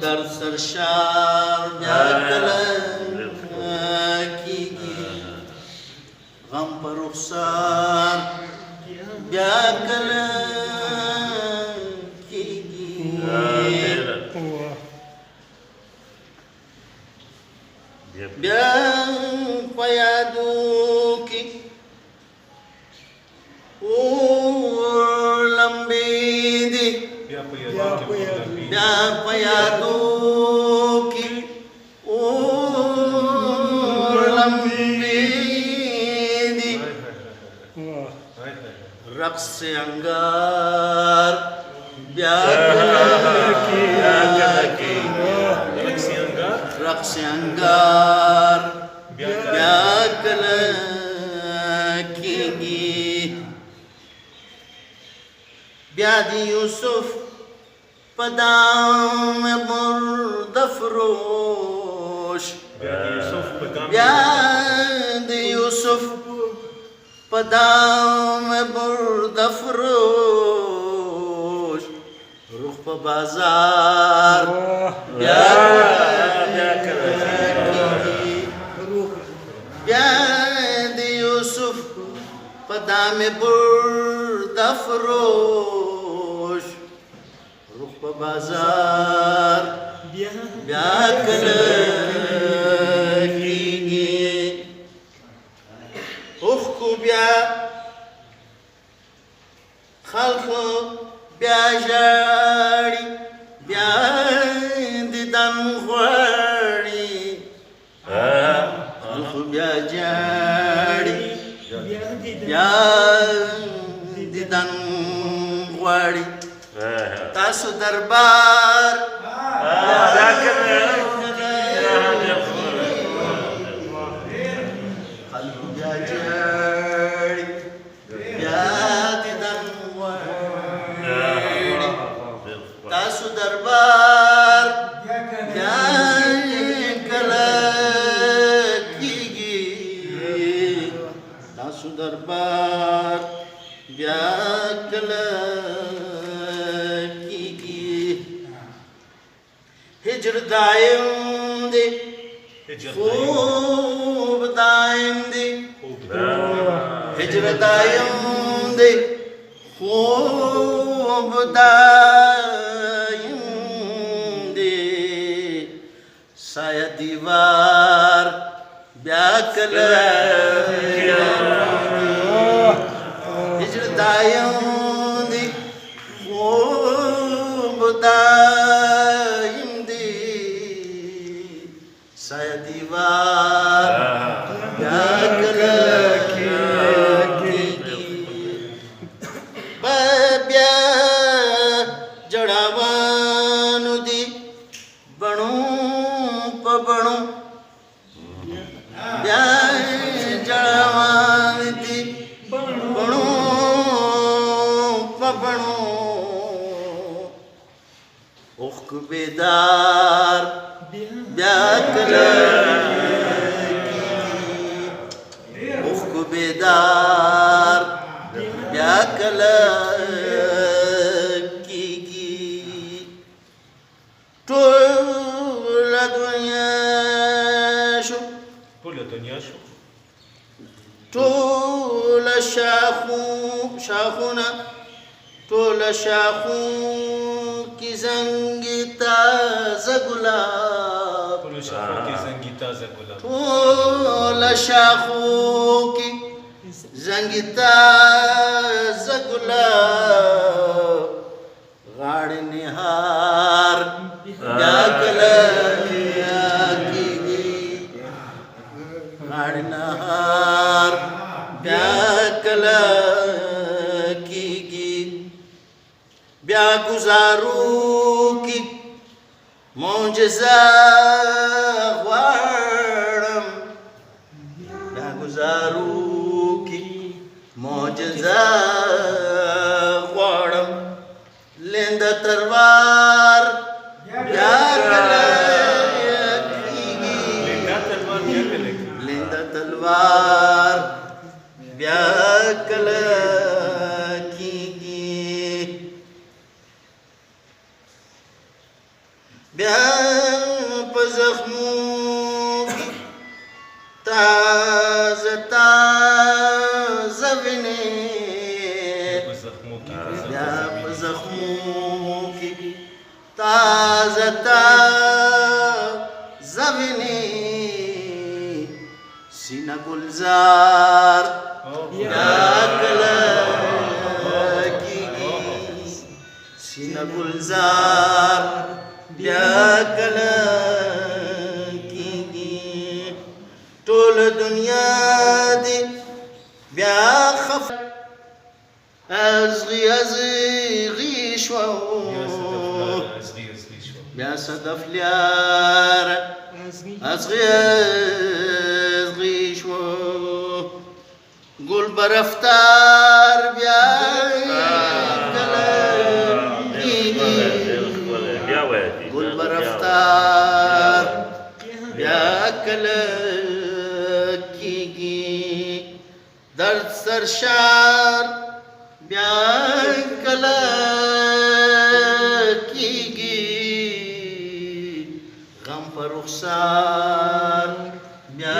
در سرشار بیا کله کیږي غم پر رخسار بیا کله کیږي بیا په یادو کې لمبې دي بیا په یادو کې لمبې دي رقص انگار بیا رقص انگار بیا کله کیږي بیا د یوسف په دام مرد فروش بیا د یوسف په دام مرد فروش روح په بازار بیا بیا د یوسف په دام مرد فروش روح په بازار بیا کله کیږي اوخ کو بیا خلکو بیا ژاړي بیا دیدن غواړي خلکو بیا ژاړي بیا دیدن غواړي تاسو دربار خلکو بیا ژاړي بیا دیدن غواړي تاسو دربار بیا کله کیږي تاسو دربار بیا کله هجر دائم دی خوب دائم دی هجر دائم دی خوب دائم دی سایه دیوار بیا کله هجر دائم دی خوب دائم سایه دیوار بیا کله کیږي بیا جړاوانو دي بڼو په بڼو بیا جړاوان دي بڼو په بڼو اوخ کو بیدار بیا کله کیږي اوخ کو بیدار بیا کله کیږي ټوله دنیا شو ټوله شاخونه ټوله شاخو کی زنګي تازه ګلاب ټول شاخو کی زنګي تازه ګلاب غاړې نهار بیا کله کیږي غاړې نهار بیا کله کیږي بیا گزارو کی معجزه غواړم بیا گزارو کی معجزه غواړم لنده تلوار بیا کله کیږي لنده تلوار بیا کله بیا په زخمو کې تازه تازه وینې بیا په زخمو کې تازه تازه وینې سینه ګلزار بیا کله کېږي سینه ګلزار بیا کله کېږي ټول دنیا دې بیا خفه ازغي شوه بیا صدف لیاره ازغي شوه گل برفتار بیا کله کېږي گل برفتار بیا کله کېږي درد سرشار بیا کله کېږي غم پر رخسار بیا